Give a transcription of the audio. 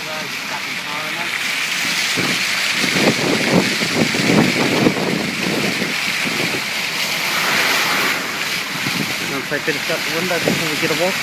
those are stuck in environment. I'll say better shut the window before we get a wash.